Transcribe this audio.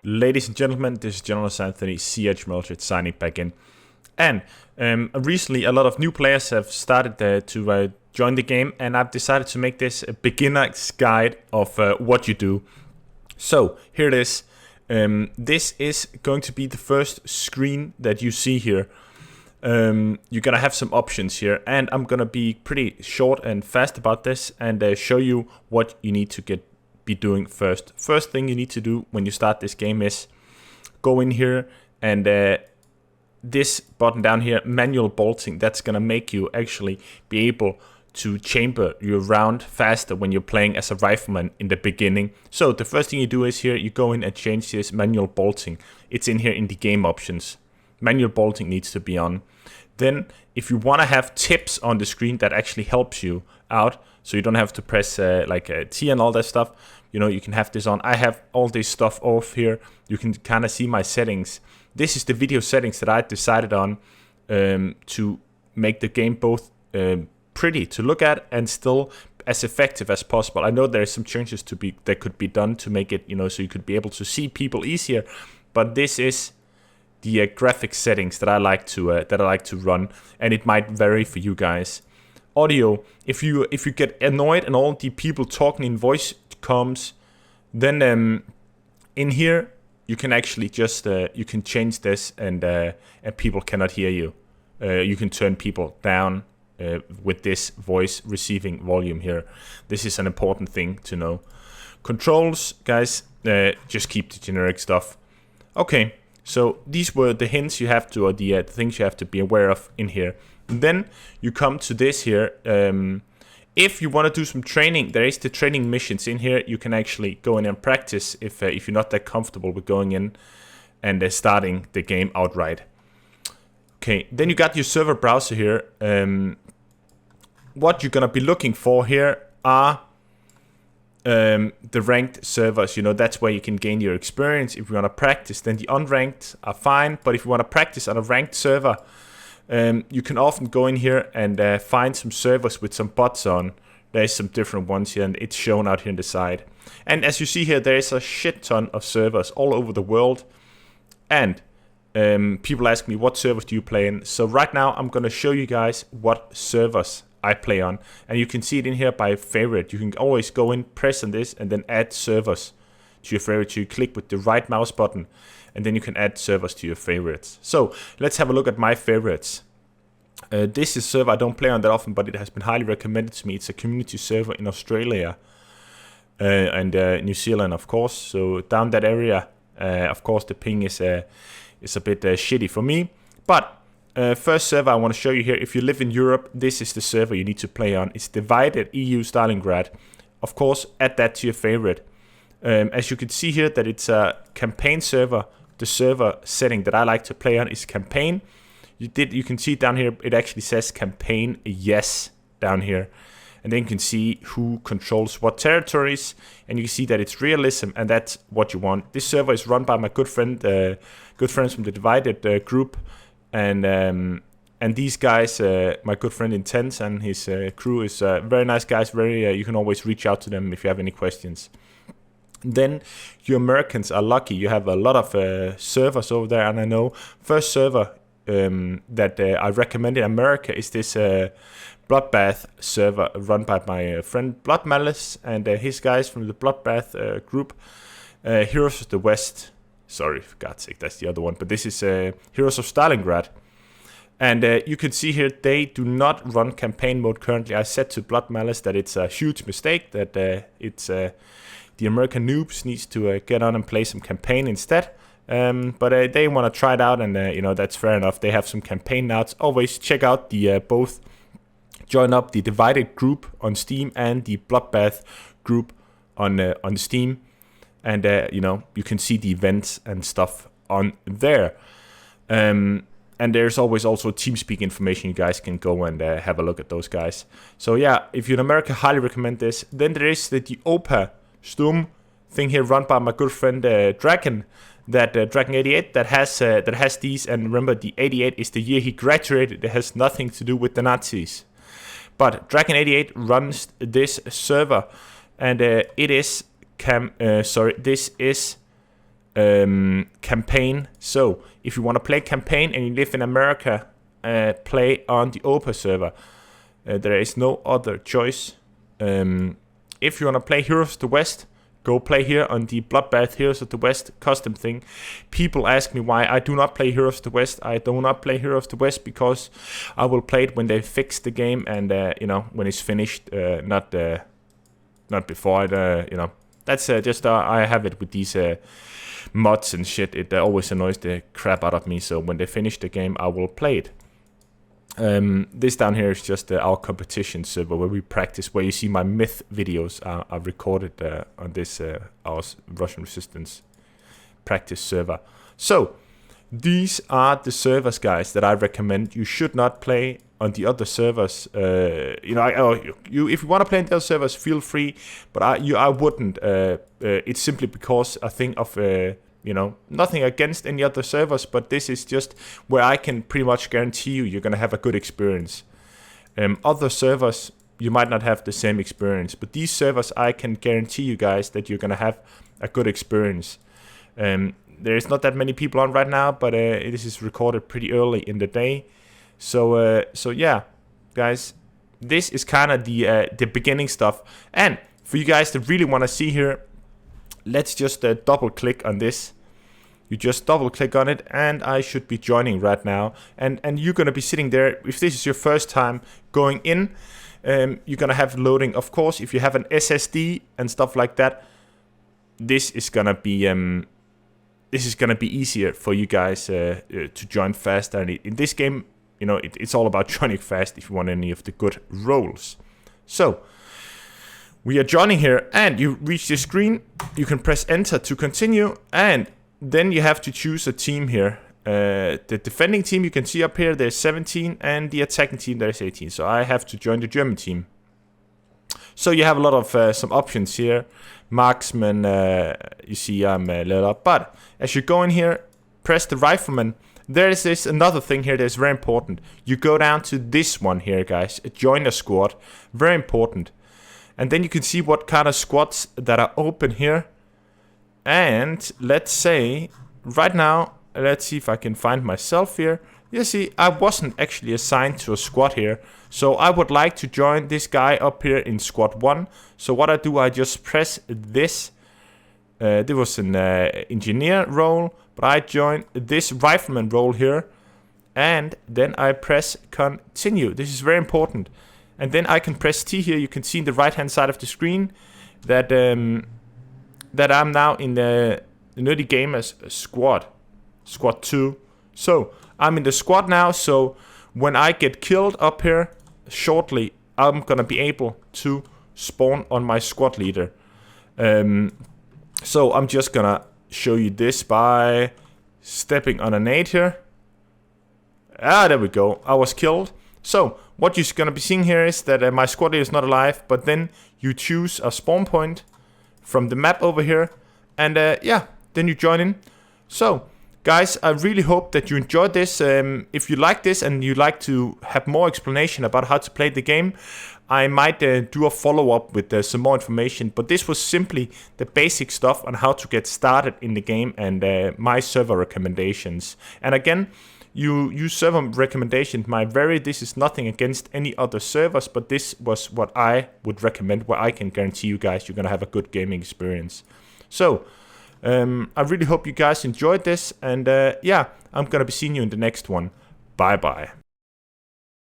Ladies and gentlemen, this is Jonas Anthony, CH Melchett, signing back in. And recently, a lot of new players have started to join the game, and I've decided to make this a beginner's guide of what you do. So, here it is. This is going to be the first screen that you see here. You're gonna have some options here, and I'm gonna be pretty short and fast about this and show you what you need to be doing first. First thing you need to do when you start this game is go in here and this button down here, manual bolting, that's gonna make you actually be able to chamber your round faster when you're playing as a rifleman in the beginning. So the first thing you do is here, you go in and change this manual bolting. It's in here in the game options. Manual bolting needs to be on. Then if you want to have tips on the screen that actually helps you out, so you don't have to press like a T and all that stuff, you know, you can have this on. I have all this stuff off here. You can kind of see my settings. This is the video settings that I decided on to make the game both pretty to look at and still as effective as possible. I know there are some changes that could be done to make it, you know, so you could be able to see people easier, but this is the graphic settings that I like to run, and it might vary for you guys. Audio, if you get annoyed and all the people talking in voice comms, then in here you can actually just you can change this and people cannot hear you. You can turn people down with this voice receiving volume here. This is an important thing to know. Controls, guys, just keep the generic stuff. Okay. So these were the hints you have to, or the things you have to be aware of in here. And then you come to this here. If you want to do some training, there is the training missions in here. You can actually go in and practice if you're not that comfortable with going in and starting the game outright. Okay, then you got your server browser here. What you're gonna be looking for here are the ranked servers. You know, that's where you can gain your experience. If you want to practice, then the unranked are fine, but if you want to practice on a ranked server, you can often go in here and find some servers with some bots on. There's some different ones here, and it's shown out here on the side. And as you see here, there is a shit ton of servers all over the world, and people ask me, what servers do you play in? So right now I'm going to show you guys what servers I play on, and you can see it in here by favorite. You can always go in, press on this, and then add servers to your favorite. So you click with the right mouse button, and then you can add servers to your favorites. So let's have a look at my favorites. This is a server I don't play on that often, but it has been highly recommended to me. It's a community server in Australia and New Zealand, of course. So down that area, of course, the ping is a bit shitty for me, but first server I want to show you here, if you live in Europe, this is the server you need to play on. It's Divided EU Stalingrad. Of course, add that to your favorite. As you can see here that it's a campaign server. The server setting that I like to play on is campaign. You can see down here, it actually says campaign yes down here. And then you can see who controls what territories, and you can see that it's realism, and that's what you want. This server is run by my good friends from the Divided group. And these guys, my good friend Intense and his crew is very nice guys. You can always reach out to them if you have any questions. Then you Americans are lucky. You have a lot of servers over there, and I know first server that I recommend in America is this Bloodbath server run by my friend Blood Malice and his guys from the Bloodbath group. Heroes of the West. Sorry, for God's sake, that's the other one. But this is Heroes of Stalingrad. And you can see here, they do not run campaign mode currently. I said to Blood Malice that it's a huge mistake, that it's the American noobs needs to get on and play some campaign instead. But they want to try it out, and you know, that's fair enough. They have some campaign now. Always check out the both. Join up the Divided group on Steam and the Bloodbath group on Steam. And, you know, you can see the events and stuff on there. And there's always also TeamSpeak information. You guys can go and have a look at those guys. So, yeah, if you're in America, highly recommend this. Then there is the OPA Sturm thing here run by my good friend Dragon. That Dragon 88 that has these. And remember, the 88 is the year he graduated. It has nothing to do with the Nazis. But Dragon 88 runs this server. And it is... this is campaign. So if you want to play campaign and you live in America, play on the Opera server. There is no other choice. If you want to play Heroes of the West, go play here on the Bloodbath Heroes of the West custom thing. People ask me why I do not play Heroes of the West. I do not play Heroes of the West because I will play it when they fix the game and you know, when it's finished, not before it. You know, that's just I have it with these mods and shit. It always annoys the crap out of me. So when they finish the game, I will play it. This down here is just our competition server where we practice, where you see my myth videos are recorded on this our Russian Resistance practice server. So these are the servers, guys, that I recommend. You should not play on the other servers. You know, if you want to play on the other servers, feel free, but I wouldn't. It's simply because I think of you know, nothing against any other servers, but this is just where I can pretty much guarantee you're gonna have a good experience. Other servers, you might not have the same experience, but these servers, I can guarantee you guys that you're gonna have a good experience. There's not that many people on right now, but this is recorded pretty early in the day. So yeah, guys, this is kind of the beginning stuff. And for you guys that really want to see here, let's just double click on this. You just double click on it and I should be joining right now. And you're going to be sitting there. If this is your first time going in, you're going to have loading. Of course, if you have an SSD and stuff like that, this is going to be easier for you guys to join faster. And in this game, you know, it's all about joining fast if you want any of the good roles. So we are joining here and you reach the screen. You can press enter to continue and then you have to choose a team here. The defending team you can see up here, there's 17 and the attacking team there's 18. So I have to join the German team. So you have a lot of some options here. Marksman, you see I'm leveled up. But as you go in here, press the rifleman. There is this another thing here that's very important. You go down to this one here, guys. Join a squad. Very important. And then you can see what kind of squads that are open here. And let's say, right now, let's see if I can find myself here. You see, I wasn't actually assigned to a squad here. So I would like to join this guy up here in squad 1. So what I do, I just press this. There was an engineer role, but I join this rifleman role here. And then I press continue. This is very important. And then I can press T here. You can see in the right hand side of the screen that that I'm now in the Nerdy Gamers squad 2. So I'm in the squad now. So when I get killed up here shortly, I'm gonna be able to spawn on my squad leader. So I'm just gonna show you this by stepping on a nade here. There we go. I was killed. So what you're gonna be seeing here is that my squad leader is not alive, but then you choose a spawn point from the map over here, and yeah, then you join in. So guys, I really hope that you enjoyed this. If you like this and you like to have more explanation about how to play the game, I might do a follow-up with some more information, but this was simply the basic stuff on how to get started in the game and my server recommendations. And again, you use server recommendation might vary. This is nothing against any other servers, but this was what I would recommend, where I can guarantee you guys you're gonna have a good gaming experience. So I really hope you guys enjoyed this, and yeah, I'm gonna be seeing you in the next one. Bye bye.